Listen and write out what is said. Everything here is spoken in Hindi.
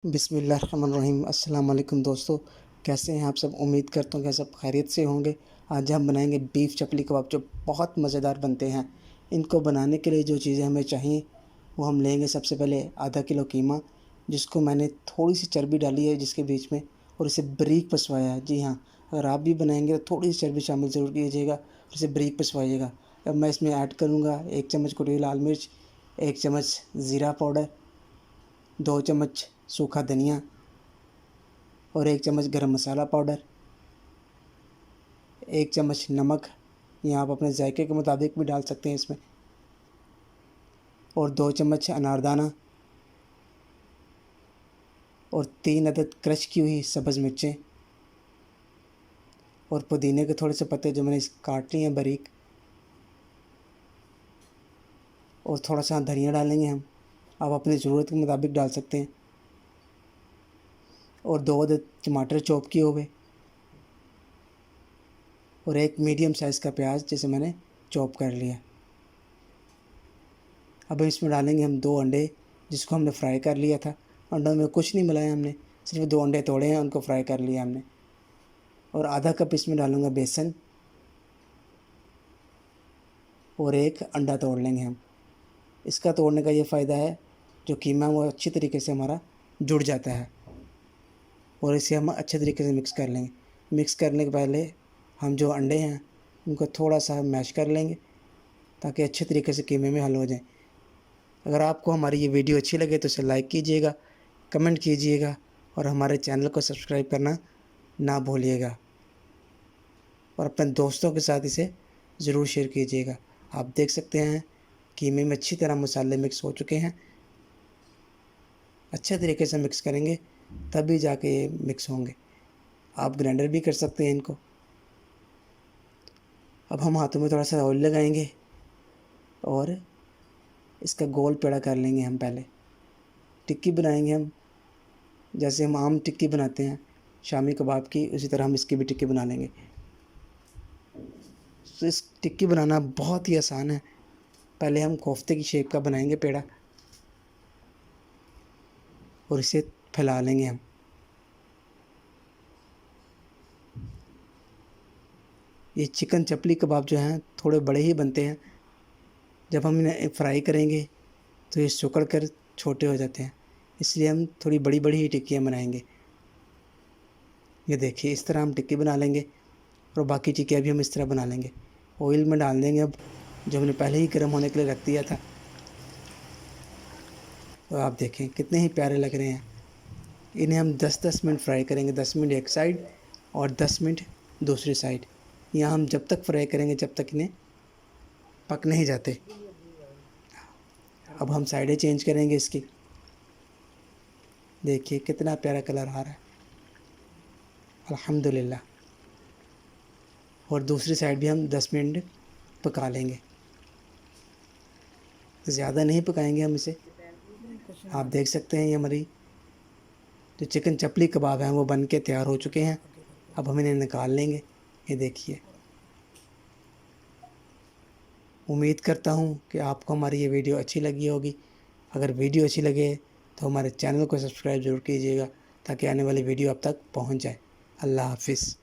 बिस्मिल्लाहिर्रहमानिर्रहीम। अस्सलाम वालेकुम दोस्तों, कैसे हैं आप सब। उम्मीद करता हूँ कि सब खैरियत से होंगे। आज हम बनाएंगे बीफ चपली कबाब जो बहुत मज़ेदार बनते हैं। इनको बनाने के लिए जो चीज़ें हमें चाहिए वो हम लेंगे। सबसे पहले आधा किलो कीमा, जिसको मैंने थोड़ी सी चर्बी डाली है जिसके बीच में, और इसे बारीक पसवाया है। जी हाँ, अगर आप भी बनाएंगे तो थोड़ी सी चर्बी शामिल ज़रूर कीजिएगा और इसे बारीक पसवाइएगा। अब मैं इसमें ऐड करूँगा 1 चम्मच कुटी हुई लाल मिर्च, 1 चम्मच ज़ीरा पाउडर, 2 चम्मच सूखा धनिया और 1 चम्मच गरम मसाला पाउडर, 1 चम्मच नमक, या आप अपने जायके के मुताबिक भी डाल सकते हैं इसमें, और 2 चम्मच अनारदाना और 3 अदद क्रश की हुई सब्ज़ मिर्चें और पुदीने के थोड़े से पत्ते जो मैंने काट लिए हैं बारीक, और थोड़ा सा धनिया डालेंगे हम। आप अपनी ज़रूरत के मुताबिक डाल सकते हैं, और 2 अदद टमाटर चॉप किए हुए, और 1 मीडियम साइज़ का प्याज जिसे मैंने चॉप कर लिया। अब इसमें डालेंगे हम 2 अंडे जिसको हमने फ्राई कर लिया था। अंडों में कुछ नहीं मिलाया हमने, सिर्फ 2 अंडे तोड़े हैं, उनको फ्राई कर लिया हमने। और आधा कप इसमें डालूँगा बेसन, और 1 अंडा तोड़ लेंगे हम। इसका तोड़ने का ये फ़ायदा है, जो कीमा वो अच्छी तरीके से हमारा जुड़ जाता है। और इसे हम अच्छे तरीके से मिक्स कर लेंगे। मिक्स करने के पहले हम जो अंडे हैं उनको थोड़ा सा मैश कर लेंगे ताकि अच्छे तरीके से कीमे में हल हो जाए। अगर आपको हमारी ये वीडियो अच्छी लगे तो इसे लाइक कीजिएगा, कमेंट कीजिएगा और हमारे चैनल को सब्सक्राइब करना ना भूलिएगा, और अपने दोस्तों के साथ इसे ज़रूर शेयर कीजिएगा। आप देख सकते हैं कीमे में अच्छी तरह मसाले मिक्स हो चुके हैं। अच्छे तरीके से मिक्स करेंगे तभी जाके ये मिक्स होंगे। आप ग्राइंडर भी कर सकते हैं इनको। अब हम हाथों में थोड़ा सा ऑयल लगाएंगे और इसका गोल पेड़ा कर लेंगे। हम पहले टिक्की बनाएंगे हम, जैसे हम आम टिक्की बनाते हैं शामी कबाब की, उसी तरह हम इसकी भी टिक्की बना लेंगे। तो इस टिक्की बनाना बहुत ही आसान है। पहले हम कोफ्ते की शेप का बनाएंगे पेड़ा, और इसे फैला लेंगे हम। ये चिकन चपली कबाब जो हैं थोड़े बड़े ही बनते हैं। जब हम इन्हें फ्राई करेंगे तो ये सिकुड़ कर छोटे हो जाते हैं, इसलिए हम थोड़ी बड़ी बड़ी ही टिक्कियाँ बनाएंगे। ये देखिए, इस तरह हम टिक्की बना लेंगे, और बाकी टिक्कियाँ भी हम इस तरह बना लेंगे। ऑयल में डाल देंगे अब, जो हमने पहले ही गर्म होने के लिए रख दिया था। तो आप देखें कितने ही प्यारे लग रहे हैं। इन्हें हम 10-10 मिनट फ्राई करेंगे, 10 मिनट एक साइड और 10 मिनट दूसरी साइड। यहाँ हम जब तक फ्राई करेंगे जब तक इन्हें पक नहीं जाते। अब हम साइडें चेंज करेंगे इसकी। देखिए कितना प्यारा कलर आ रहा है, अल्हम्दुलिल्लाह। और दूसरी साइड भी हम 10 मिनट पका लेंगे। ज़्यादा नहीं पकाएंगे हम इसे। आप देख सकते हैं ये हमारी जो चिकन चपली कबाब हैं वो बन के तैयार हो चुके हैं। अब हम इन्हें निकाल लेंगे। ये देखिए, उम्मीद करता हूँ कि आपको हमारी ये वीडियो अच्छी लगी होगी। अगर वीडियो अच्छी लगे तो हमारे चैनल को सब्सक्राइब ज़रूर कीजिएगा ताकि आने वाली वीडियो अब तक पहुँच जाए। अल्लाह हाफ़िज़।